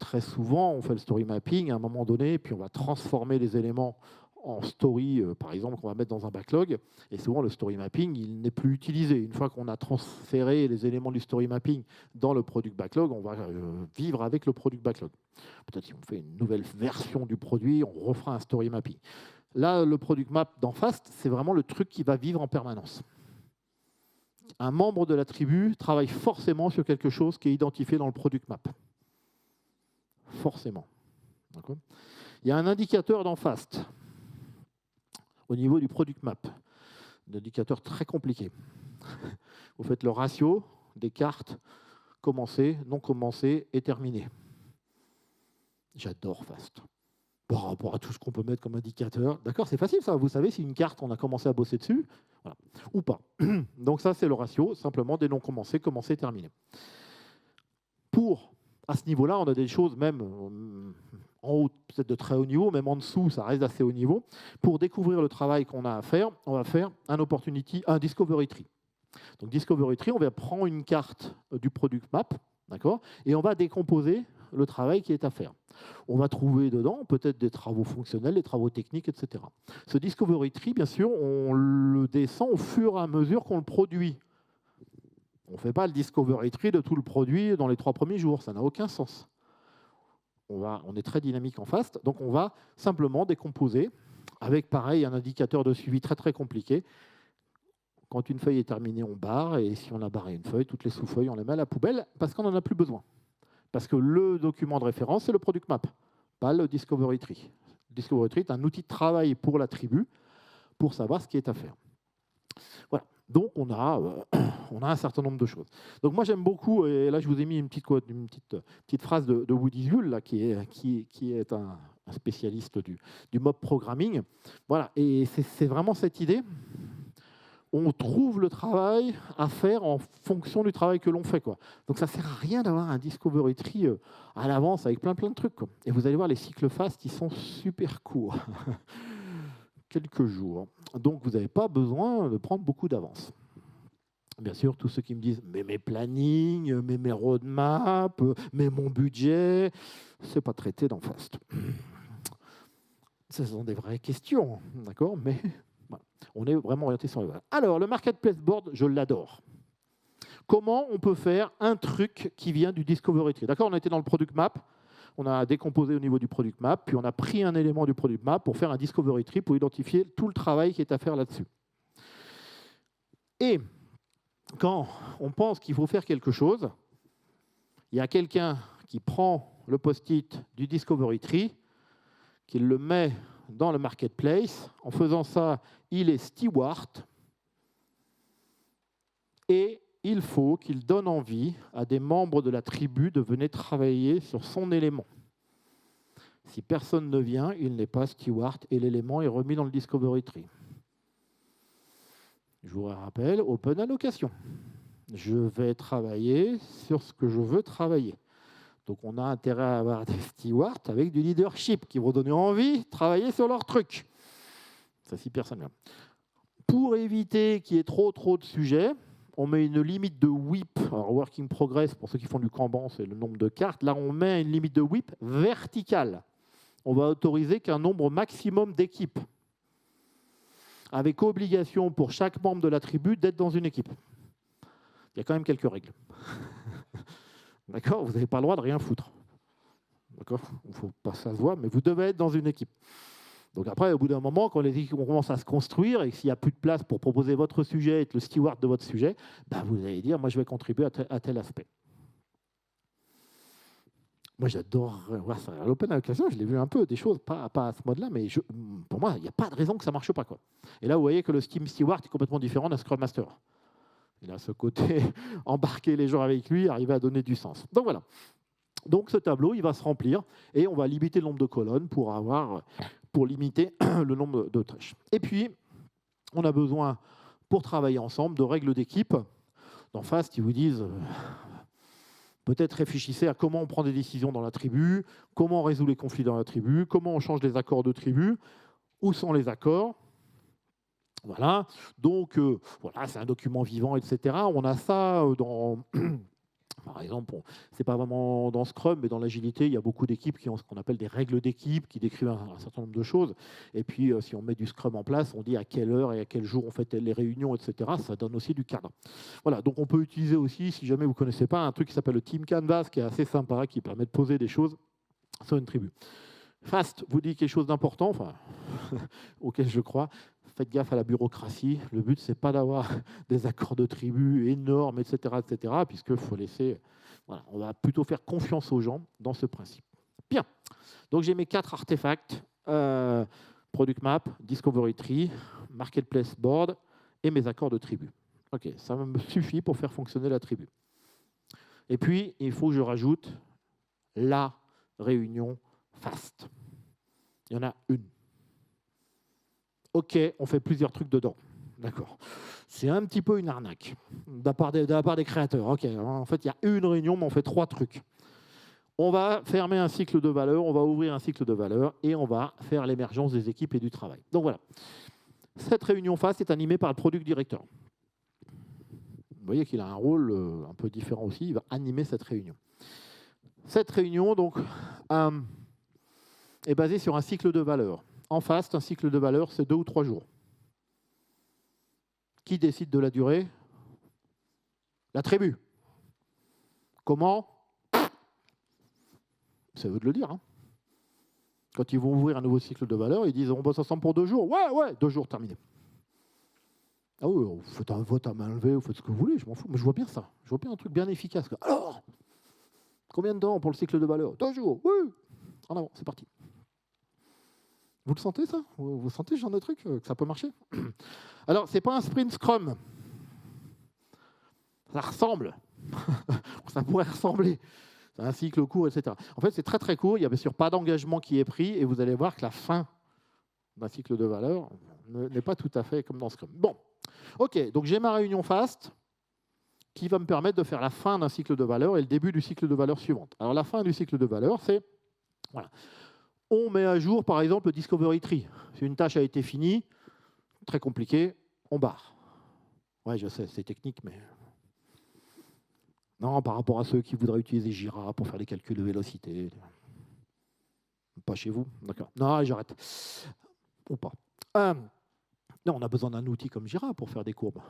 très souvent, on fait le story mapping à un moment donné, puis on va transformer les éléments en story, par exemple, qu'on va mettre dans un backlog. Et souvent, le story mapping, il n'est plus utilisé. Une fois qu'on a transféré les éléments du story mapping dans le product backlog, on va vivre avec le product backlog. Peut-être si on fait une nouvelle version du produit, on refera un story mapping. Là, le product map dans FAST, c'est vraiment le truc qui va vivre en permanence. Un membre de la tribu travaille forcément sur quelque chose qui est identifié dans le product map. forcément. D'accord ? Il y a un indicateur dans FAST au niveau du product map, un indicateur très compliqué. Vous faites le ratio des cartes commencées, non commencées et terminées. J'adore FAST. Par rapport à tout ce qu'on peut mettre comme indicateur. D'accord, c'est facile ça. Vous savez si une carte, on a commencé à bosser dessus, voilà, ou pas. Donc ça, c'est le ratio, simplement des non commencés, commencés, terminés. À ce niveau-là, on a des choses même en haut, peut-être de très haut niveau, même en dessous, ça reste d'assez haut niveau. Pour découvrir le travail qu'on a à faire, on va faire un discovery tree. Donc discovery tree, on va prendre une carte du product map, d'accord, et on va décomposer le travail qui est à faire. On va trouver dedans peut-être des travaux fonctionnels, des travaux techniques, etc. Ce discovery tree, bien sûr, on le descend au fur et à mesure qu'on le produit. On ne fait pas le discovery tree de tout le produit dans les 3 premiers jours, ça n'a aucun sens. On est très dynamique en FAST, donc on va simplement décomposer avec, pareil, un indicateur de suivi très très compliqué. Quand une feuille est terminée, on barre, et si on a barré une feuille, toutes les sous-feuilles, on les met à la poubelle parce qu'on n'en a plus besoin. Parce que le document de référence, c'est le product map, pas le discovery tree. Le discovery tree est un outil de travail pour la tribu, pour savoir ce qui est à faire. Voilà. Donc, on a un certain nombre de choses. Donc, moi, j'aime beaucoup, et là, je vous ai mis une petite phrase de Woody Zull, là, qui est un spécialiste du mob programming. Voilà. Et c'est vraiment cette idée. On trouve le travail à faire en fonction du travail que l'on fait, quoi. Donc, ça ne sert à rien d'avoir un discovery tree à l'avance avec plein de trucs, quoi. Et vous allez voir, les cycles fast, ils sont super courts. Quelques jours. Donc, vous n'avez pas besoin de prendre beaucoup d'avance. Bien sûr, tous ceux qui me disent « mais mes plannings, mais mes roadmaps, mais mon budget », ce n'est pas traité dans FAST. Ce sont des vraies questions, d'accord, mais voilà. On est vraiment orienté sur les valeurs. Alors, le Marketplace Board, je l'adore. Comment on peut faire un truc qui vient du Discovery Tree? D'accord, on a été dans le Product Map, on a décomposé au niveau du Product Map, puis on a pris un élément du Product Map pour faire un Discovery Tree pour identifier tout le travail qui est à faire là-dessus. Et quand on pense qu'il faut faire quelque chose, il y a quelqu'un qui prend le post-it du Discovery Tree, qui le met dans le Marketplace. En faisant ça, il est steward et il faut qu'il donne envie à des membres de la tribu de venir travailler sur son élément. Si personne ne vient, il n'est pas steward et l'élément est remis dans le Discovery Tree. Je vous rappelle, Open Allocation. Je vais travailler sur ce que je veux travailler. Donc on a intérêt à avoir des stewards avec du leadership qui vont donner envie de travailler sur leur truc. Ça, si personne ne vient. Pour éviter qu'il y ait trop de sujets, on met une limite de WIP, alors Working Progress, pour ceux qui font du Kanban, c'est le nombre de cartes. Là, on met une limite de WIP verticale. On va autoriser qu'un nombre maximum d'équipes, avec obligation pour chaque membre de la tribu d'être dans une équipe. Il y a quand même quelques règles. D'accord ? Vous n'avez pas le droit de rien foutre. D'accord ? Il faut pas ça se voit, mais vous devez être dans une équipe. Donc après, au bout d'un moment, quand les équipes commencent à se construire et s'il n'y a plus de place pour proposer votre sujet, être le steward de votre sujet, ben vous allez dire, moi je vais contribuer à tel aspect. Moi j'adore voir ça. À l'Open Allocation, je l'ai vu un peu, des choses, pas à ce mode-là, mais pour moi, il n'y a pas de raison que ça ne marche pas, quoi. Et là, vous voyez que le Steam Steward est complètement différent d'un Scrum Master. Il a ce côté embarquer les gens avec lui, arriver à donner du sens. Donc voilà. Donc ce tableau, il va se remplir et on va limiter le nombre de colonnes pour limiter le nombre de tâches. Et puis, on a besoin, pour travailler ensemble, de règles d'équipe. Dans FAST, ils vous disent, peut-être réfléchissez à comment on prend des décisions dans la tribu, comment on résout les conflits dans la tribu, comment on change les accords de tribu, où sont les accords. Voilà, donc voilà, c'est un document vivant, etc. On a ça dans, par exemple, c'est pas vraiment dans Scrum, mais dans l'agilité, il y a beaucoup d'équipes qui ont ce qu'on appelle des règles d'équipe, qui décrivent un certain nombre de choses. Et puis, si on met du Scrum en place, on dit à quelle heure et à quel jour on fait les réunions, etc. Ça donne aussi du cadre. Voilà, donc on peut utiliser aussi, si jamais vous ne connaissez pas, un truc qui s'appelle le Team Canvas, qui est assez sympa, qui permet de poser des choses sur une tribu. FAST vous dit quelque chose d'important, enfin, auquel je crois. Faites gaffe à la bureaucratie. Le but, ce n'est pas d'avoir des accords de tribu énormes, etc., puisqu'il faut laisser... Voilà, on va plutôt faire confiance aux gens dans ce principe. Bien. Donc j'ai mes 4 artefacts, Product Map, Discovery Tree, Marketplace Board et mes accords de tribu. Ok, ça me suffit pour faire fonctionner la tribu. Et puis, il faut que je rajoute la réunion FAST. Il y en a une. Ok, on fait plusieurs trucs dedans. D'accord. C'est un petit peu une arnaque de la part des créateurs. Ok, en fait, il y a une réunion, mais on fait 3 trucs. On va fermer un cycle de valeur, on va ouvrir un cycle de valeur et on va faire l'émergence des équipes et du travail. Donc voilà. Cette réunion FAST est animée par le Product Director. Vous voyez qu'il a un rôle un peu différent aussi. Il va animer cette réunion. Cette réunion, donc, est basée sur un cycle de valeur. En FAST, un cycle de valeur, c'est 2 ou 3 jours. Qui décide de la durée? La tribu. Comment? C'est à eux de le dire. Hein. Quand ils vont ouvrir un nouveau cycle de valeur, ils disent on bosse ensemble pour 2 jours. Ouais, 2 jours, terminé. Ah oui, vous faites un vote à main levée, vous faites ce que vous voulez, je m'en fous. Mais je vois bien ça. Je vois bien un truc bien efficace. Alors, combien de temps pour le cycle de valeur? 2 jours. Oui. En avant, c'est parti. Vous le sentez, ça? Vous sentez ce genre de truc, que ça peut marcher? Alors, ce n'est pas un sprint Scrum. Ça ressemble. Ça pourrait ressembler. C'est un cycle court, etc. En fait, c'est très très court. Il n'y a bien sûr pas d'engagement qui est pris. Et vous allez voir que la fin d'un cycle de valeur n'est pas tout à fait comme dans Scrum. Bon, ok. Donc, j'ai ma réunion FAST qui va me permettre de faire la fin d'un cycle de valeur et le début du cycle de valeur suivante. Alors, la fin du cycle de valeur, c'est... Voilà. On met à jour, par exemple, le Discovery Tree. Si une tâche a été finie, très compliqué, on barre. Ouais, je sais, c'est technique, mais... Non, par rapport à ceux qui voudraient utiliser Jira pour faire les calculs de vélocité. Pas chez vous, d'accord. Non, j'arrête. Ou pas. Non, on a besoin d'un outil comme Jira pour faire des courbes.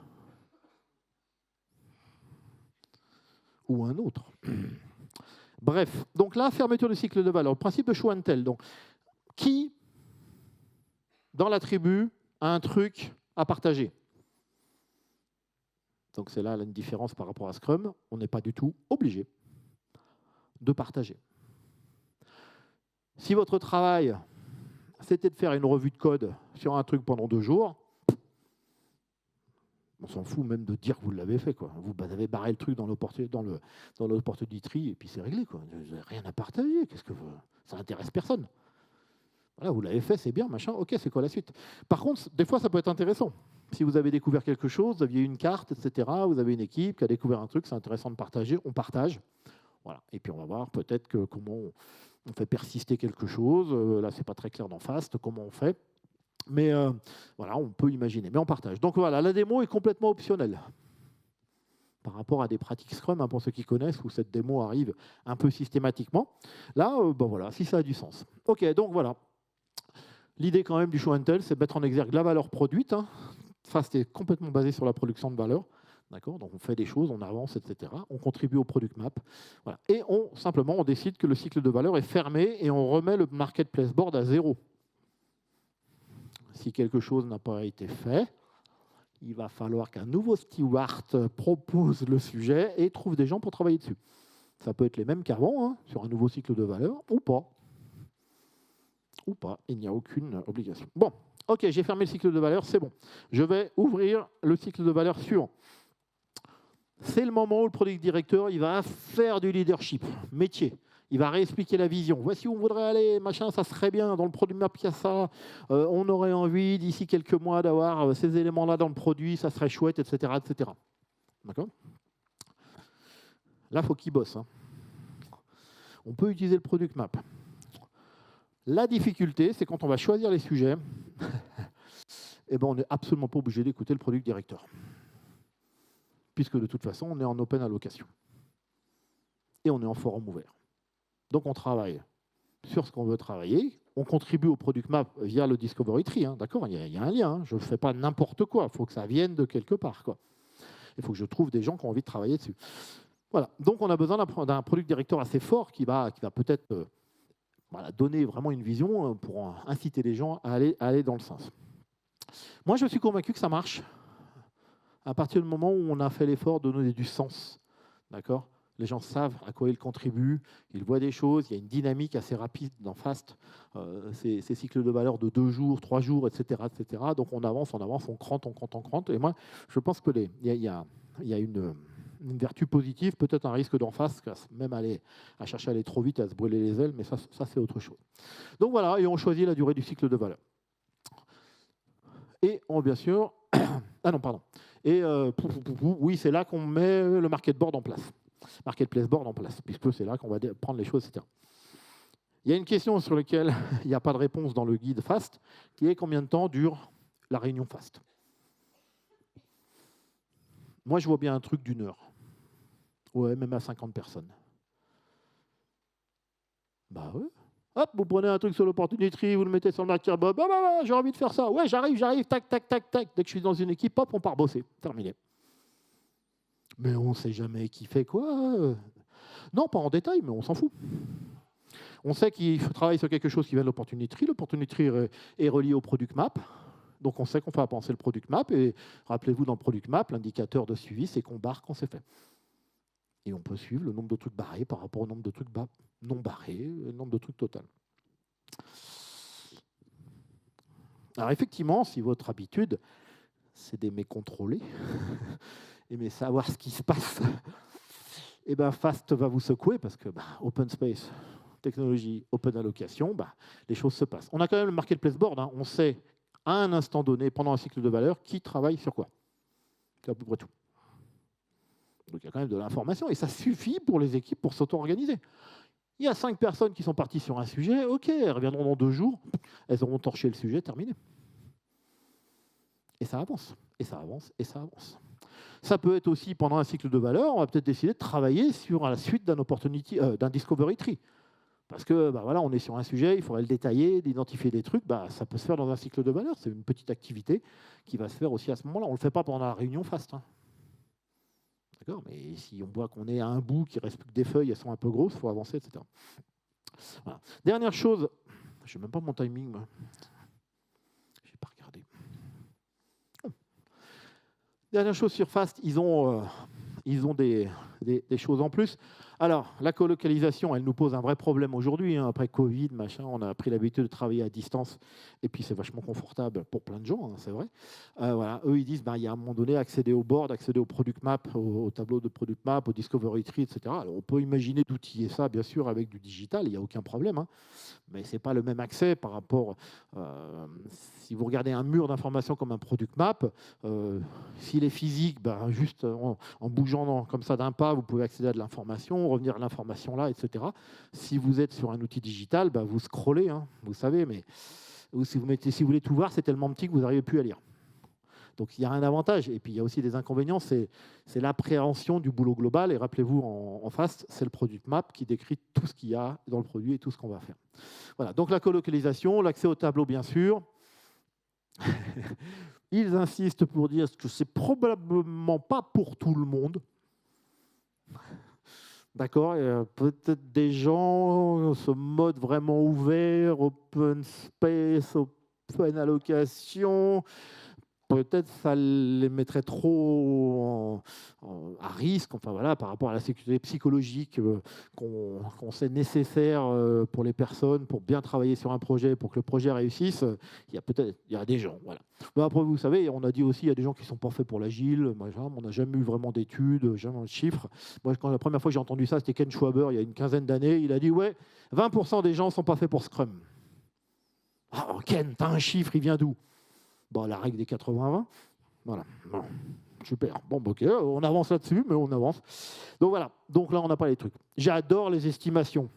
Ou un autre. Bref, donc là, fermeture du cycle de valeur. Le principe de show and tell. Donc, qui, dans la tribu, a un truc à partager? Donc c'est là une différence par rapport à Scrum. On n'est pas du tout obligé de partager. Si votre travail, c'était de faire une revue de code sur un truc pendant 2 jours, on s'en fout même de dire que vous l'avez fait. Quoi. Vous avez barré le truc dans l'opportunity et puis c'est réglé. Quoi. Vous n'avez rien à partager. Ça n'intéresse personne. Voilà, vous l'avez fait, c'est bien, machin. Ok, c'est quoi la suite? Par contre, des fois, ça peut être intéressant. Si vous avez découvert quelque chose, vous aviez une carte, etc., vous avez une équipe qui a découvert un truc, c'est intéressant de partager, on partage. Voilà. Et puis on va voir peut-être comment on fait persister quelque chose. Là, ce n'est pas très clair dans FAST, comment on fait. Mais voilà, on peut imaginer. Mais on partage. Donc voilà, la démo est complètement optionnelle par rapport à des pratiques Scrum, hein, pour ceux qui connaissent, où cette démo arrive un peu systématiquement. Là, ben voilà, si ça a du sens. Ok, donc voilà. L'idée quand même du show and tell, c'est de mettre en exergue la valeur produite. Hein. FAST est complètement basé sur la production de valeur. D'accord, donc on fait des choses, on avance, etc. On contribue au product map. Voilà. Et simplement, on décide que le cycle de valeur est fermé et on remet le marketplace board à 0. Si quelque chose n'a pas été fait, il va falloir qu'un nouveau steward propose le sujet et trouve des gens pour travailler dessus. Ça peut être les mêmes qu'avant, hein, sur un nouveau cycle de valeur, ou pas. Ou pas, il n'y a aucune obligation. Bon, ok, j'ai fermé le cycle de valeur, c'est bon. Je vais ouvrir le cycle de valeur suivant. C'est le moment où le product directeur il va faire du leadership, métier. Il va réexpliquer la vision. Voici où on voudrait aller, machin, ça serait bien. Dans le produit map, il y a ça. On aurait envie, d'ici quelques mois, d'avoir ces éléments-là dans le produit. Ça serait chouette, etc. etc. D'accord? Là, il faut qu'il bosse. Hein. On peut utiliser le product map. La difficulté, c'est quand on va choisir les sujets, eh ben, on n'est absolument pas obligé d'écouter le product directeur. Puisque de toute façon, on est en open allocation. Et on est en forum ouvert. Donc on travaille sur ce qu'on veut travailler, on contribue au product map via le Discovery Tree, hein, d'accord, il y a un lien, hein, je ne fais pas n'importe quoi, il faut que ça vienne de quelque part. Quoi. Il faut que je trouve des gens qui ont envie de travailler dessus. Voilà, donc on a besoin d'un product director assez fort qui va peut-être donner vraiment une vision pour inciter les gens à aller dans le sens. Moi, je suis convaincu que ça marche à partir du moment où on a fait l'effort de donner du sens. D'accord ? Les gens savent à quoi ils contribuent, ils voient des choses, il y a une dynamique assez rapide dans FAST, ces cycles de valeur de 2 jours, 3 jours, etc., etc. Donc on avance, on crante, on crante, on crante. Et moi, je pense qu'il y a une vertu positive, peut-être un risque d'en face, même à chercher à aller trop vite, à se brûler les ailes, mais ça c'est autre chose. Donc voilà, et on choisit la durée du cycle de valeur. Et bien sûr, ah non, pardon. Et oui, c'est là qu'on met le market board en place, marketplace board en place, puisque c'est là qu'on va prendre les choses, etc. Il y a une question sur laquelle il n'y a pas de réponse dans le guide FAST, qui est combien de temps dure la réunion FAST. Moi, je vois bien un truc d'1 heure. Ouais, même à 50 personnes. Bah ouais. Hop, vous prenez un truc sur l'opportunity, vous le mettez sur le market board. Bah, j'ai envie de faire ça. Ouais, j'arrive, tac, tac, tac, tac. Dès que je suis dans une équipe, hop, on part bosser. Terminé. Mais on ne sait jamais qui fait quoi. Non, pas en détail, mais on s'en fout. On sait qu'il travaille sur quelque chose qui vient de l'opportunity. L'opportunity est relié au product map. Donc on sait qu'on fait avancer le product map. Et rappelez-vous, dans le product map, l'indicateur de suivi, c'est qu'on barre quand c'est fait. Et on peut suivre le nombre de trucs barrés par rapport au nombre de trucs non barrés, le nombre de trucs total. Alors effectivement, si votre habitude, c'est d'aimer contrôler, aimer savoir ce qui se passe, et ben FAST va vous secouer parce que open space, technologie, open allocation, les choses se passent. On a quand même le marketplace board, hein. On sait à un instant donné, pendant un cycle de valeur, qui travaille sur quoi. C'est à peu près tout. Donc il y a quand même de l'information et ça suffit pour les équipes pour s'auto-organiser. Il y a 5 personnes qui sont parties sur un sujet, ok, elles reviendront dans 2 jours, elles auront torché le sujet, terminé. Et ça avance, et ça avance, et ça avance. Ça peut être aussi, pendant un cycle de valeur, on va peut-être décider de travailler sur la suite d'un discovery tree. Parce que voilà, on est sur un sujet, il faudrait le détailler, d'identifier des trucs, ça peut se faire dans un cycle de valeur. C'est une petite activité qui va se faire aussi à ce moment-là. On ne le fait pas pendant la réunion FAST. Hein. D'accord, mais si on voit qu'on est à un bout, qu'il reste plus que des feuilles, elles sont un peu grosses, il faut avancer, etc. Voilà. Dernière chose, je n'ai même pas mon timing, moi. Je n'ai pas regardé. Dernière chose sur FAST, ils ont des choses en plus. Alors, la colocalisation, elle nous pose un vrai problème aujourd'hui. Hein. Après Covid, on a pris l'habitude de travailler à distance. Et puis, c'est vachement confortable pour plein de gens, hein, c'est vrai. Voilà. Eux, ils disent, il y a un moment donné, accéder au board, accéder au product map, au tableau de product map, au discovery tree, etc. Alors, on peut imaginer d'outiller ça, bien sûr, avec du digital. Il n'y a aucun problème. Hein. Mais ce n'est pas le même accès par rapport... si vous regardez un mur d'information comme un product map, s'il est physique, juste en bougeant comme ça d'un pas, vous pouvez accéder à de l'information, revenir à l'information là, etc. Si vous êtes sur un outil digital, vous scrollez, hein, vous savez, mais si vous voulez tout voir, c'est tellement petit que vous n'arrivez plus à lire. Donc il y a un avantage, et puis il y a aussi des inconvénients, c'est l'appréhension du boulot global, et rappelez-vous, en FAST, c'est le product map qui décrit tout ce qu'il y a dans le produit et tout ce qu'on va faire. Voilà, donc la colocalisation, l'accès au tableau, bien sûr. Ils insistent pour dire que c'est probablement pas pour tout le monde. D'accord, peut-être des gens, ce mode vraiment ouvert, open space, open allocation, peut-être ça les mettrait trop à risque, enfin voilà, par rapport à la sécurité psychologique qu'on sait nécessaire pour les personnes, pour bien travailler sur un projet, pour que le projet réussisse. Il y a des gens, voilà. Mais après, vous savez, on a dit aussi, il y a des gens qui ne sont pas faits pour l'agile. On n'a jamais eu vraiment d'études, jamais de chiffres. Moi, la première fois que j'ai entendu ça, c'était Ken Schwaber, il y a une quinzaine d'années. Il a dit, ouais, 20% des gens ne sont pas faits pour Scrum. Ah, Ken, tu as un chiffre, il vient d'où ? La règle des 80-20. Voilà. Bon, super. Bon, ok, on avance là-dessus, mais on avance. Donc voilà. Donc là, on n'a pas les trucs. J'adore les estimations.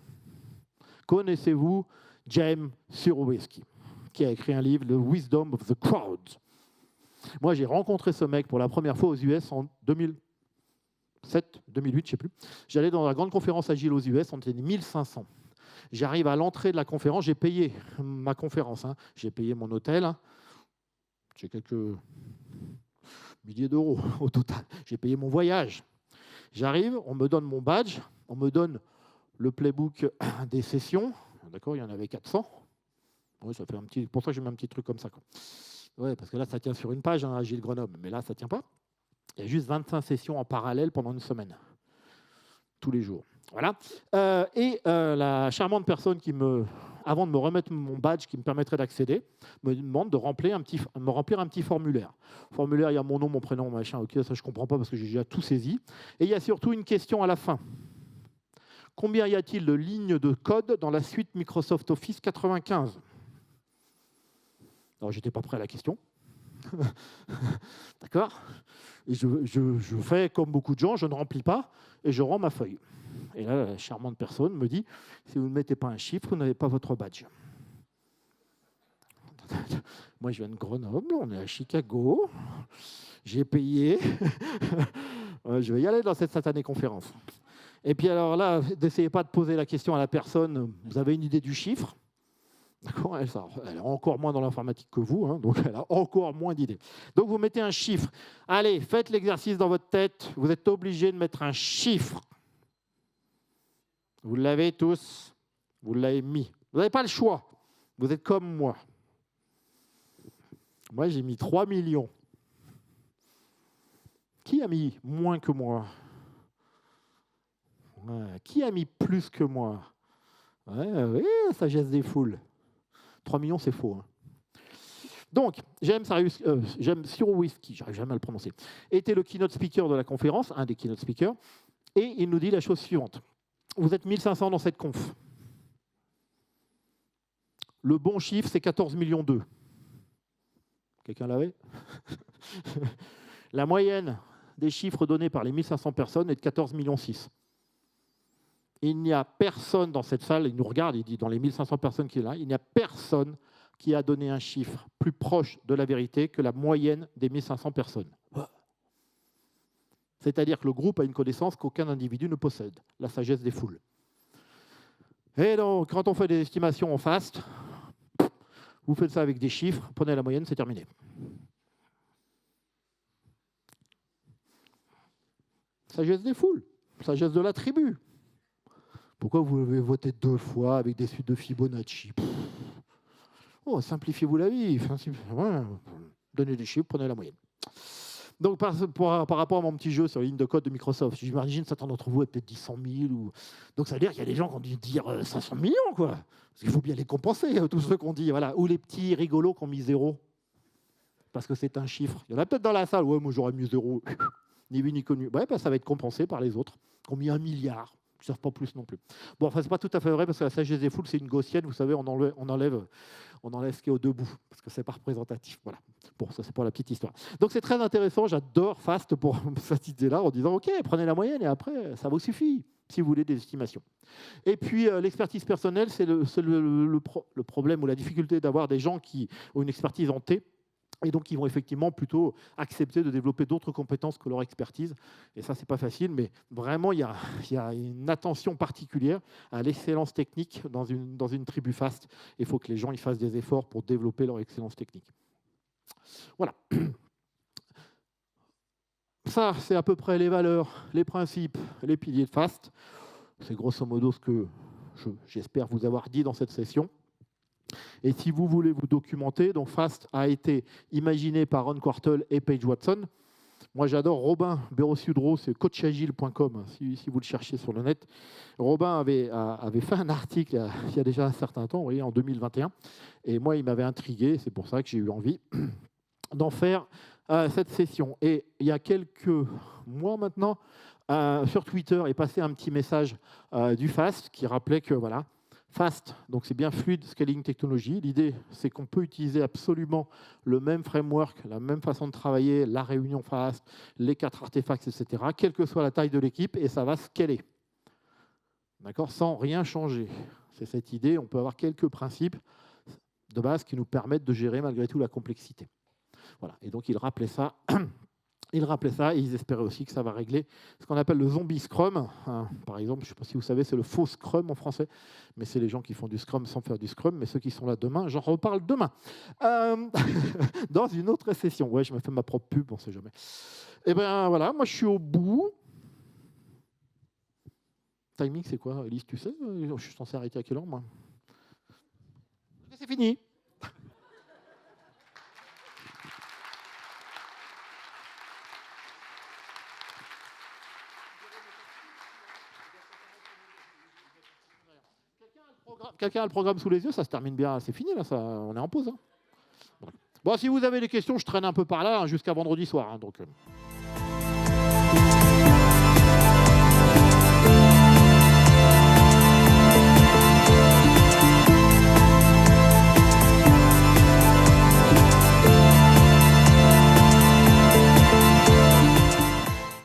Connaissez-vous James Surowiecki, qui a écrit un livre, The Wisdom of the Crowd. Moi, j'ai rencontré ce mec pour la première fois aux US en 2007, 2008, je ne sais plus. J'allais dans la grande conférence agile aux US, on était 1500. J'arrive à l'entrée de la conférence, j'ai payé ma conférence, hein. J'ai payé mon hôtel, hein. J'ai quelques milliers d'euros au total. J'ai payé mon voyage. J'arrive, on me donne mon badge, on me donne le playbook des sessions. D'accord, il y en avait 400. Oui, ça fait pour ça que j'ai mis un petit truc comme ça. Ouais, parce que là, ça tient sur une page, hein, Agile Grenoble. Mais là, ça ne tient pas. Il y a juste 25 sessions en parallèle pendant une semaine. tous les jours. Voilà. La charmante personne avant de me remettre mon badge qui me permettrait d'accéder, me demande de me remplir un petit formulaire. Formulaire, il y a mon nom, mon prénom, machin, ok, ça je ne comprends pas parce que j'ai déjà tout saisi. Et il y a surtout une question à la fin. Combien y a-t-il de lignes de code dans la suite Microsoft Office 95 ? Alors, j'étais pas prêt à la question. D'accord ? Et je fais comme beaucoup de gens, je ne remplis pas et je rends ma feuille. Et là, la charmante personne me dit, si vous ne mettez pas un chiffre, vous n'avez pas votre badge. Moi, je viens de Grenoble, on est à Chicago, j'ai payé, je vais y aller dans cette satanée conférence. Et puis alors là, n'essayez pas de poser la question à la personne, vous avez une idée du chiffre ? D'accord, elle est encore moins dans l'informatique que vous, hein, donc elle a encore moins d'idées. Donc vous mettez un chiffre. Allez, faites l'exercice dans votre tête, vous êtes obligé de mettre un chiffre. Vous l'avez tous, vous l'avez mis. Vous n'avez pas le choix, vous êtes comme moi. Moi, j'ai mis 3 millions. Qui a mis moins que moi ? Ouais. Qui a mis plus que moi ? Oui, la sagesse des foules. 3 millions, c'est faux. Hein. Donc, j'aime Sirowiski, j'arrive jamais à le prononcer, était le keynote speaker de la conférence, un des keynote speakers, et il nous dit la chose suivante. Vous êtes 1500 dans cette conf. Le bon chiffre, c'est 14 millions 2. Quelqu'un l'avait ? La moyenne des chiffres donnés par les 1500 personnes est de 14 millions 6. Il n'y a personne dans cette salle, il nous regarde, il dit dans les 1500 personnes qui sont là, il n'y a personne qui a donné un chiffre plus proche de la vérité que la moyenne des 1500 personnes. C'est-à-dire que le groupe a une connaissance qu'aucun individu ne possède, la sagesse des foules. Et donc, quand on fait des estimations en fast, vous faites ça avec des chiffres, prenez la moyenne, c'est terminé. Sagesse des foules, sagesse de la tribu. Pourquoi vous avez voté 2 fois avec des suites de Fibonacci ? Oh, simplifiez-vous la vie. Ouais. Donnez des chiffres, prenez la moyenne. Donc, par rapport à mon petit jeu sur la ligne de code de Microsoft, j'imagine certains d'entre vous a peut-être dit 100 000. Donc, ça veut dire qu'il y a des gens qui ont dû dire 500 millions, quoi. Parce qu'il faut bien les compenser, tous ceux qu'on dit. Voilà. Ou les petits rigolos qui ont mis 0. Parce que c'est un chiffre. Il y en a peut-être dans la salle. Ouais, moi, j'aurais mis 0. Ni vu ni connu. Ouais, ben, ça va être compensé par les autres qui ont mis 1 milliard. Ils ne savent pas plus non plus. Bon, enfin, ce n'est pas tout à fait vrai parce que la sagesse des foules, c'est une gaussienne. Vous savez, on enlève ce qui est au debout parce que ce n'est pas représentatif. Voilà. Bon, ça, c'est pour la petite histoire. Donc, c'est très intéressant. J'adore FAST pour cette idée-là en disant, OK, prenez la moyenne et après, ça vous suffit si vous voulez des estimations. Et puis, l'expertise personnelle, c'est le problème ou la difficulté d'avoir des gens qui ont une expertise en T. Et donc, ils vont effectivement plutôt accepter de développer d'autres compétences que leur expertise. Et ça, ce n'est pas facile, mais vraiment, il y a une attention particulière à l'excellence technique dans une tribu FAST. Il faut que les gens ils fassent des efforts pour développer leur excellence technique. Voilà. Ça, c'est à peu près les valeurs, les principes, les piliers de FAST. C'est grosso modo ce que j'espère vous avoir dit dans cette session. Et si vous voulez vous documenter, donc FAST a été imaginé par Ron Quartel et Paige Watson. Moi, j'adore Robin Berosudro, c'est coachagile.com, si vous le cherchez sur le net. Robin avait fait un article il y a déjà un certain temps, vous voyez, en 2021. Et moi, il m'avait intrigué, c'est pour ça que j'ai eu envie d'en faire cette session. Et il y a quelques mois maintenant, sur Twitter est passé un petit message du FAST qui rappelait que voilà, FAST, donc c'est bien Fluid Scaling Technology. L'idée, c'est qu'on peut utiliser absolument le même framework, la même façon de travailler, la réunion FAST, les 4 artefacts, etc., quelle que soit la taille de l'équipe, et ça va scaler. D'accord ? Sans rien changer. C'est cette idée, on peut avoir quelques principes de base qui nous permettent de gérer malgré tout la complexité. Voilà. Et donc, il rappelait ça. Ils espéraient aussi que ça va régler ce qu'on appelle le zombie Scrum. Par exemple, je ne sais pas si vous savez, c'est le faux Scrum en français, mais c'est les gens qui font du Scrum sans faire du Scrum, mais ceux qui sont là demain, j'en reparle demain, dans une autre session. Ouais, je me fais ma propre pub, on ne sait jamais. Et bien voilà, moi je suis au bout. Timing, c'est quoi, Elise, tu sais? Je suis censé arrêter à quelle heure, moi? C'est fini. quelqu'un a le programme sous les yeux, ça se termine bien, c'est fini là, ça, on est en pause. Hein. Bon, si vous avez des questions, je traîne un peu par là hein, jusqu'à vendredi soir. Hein, donc,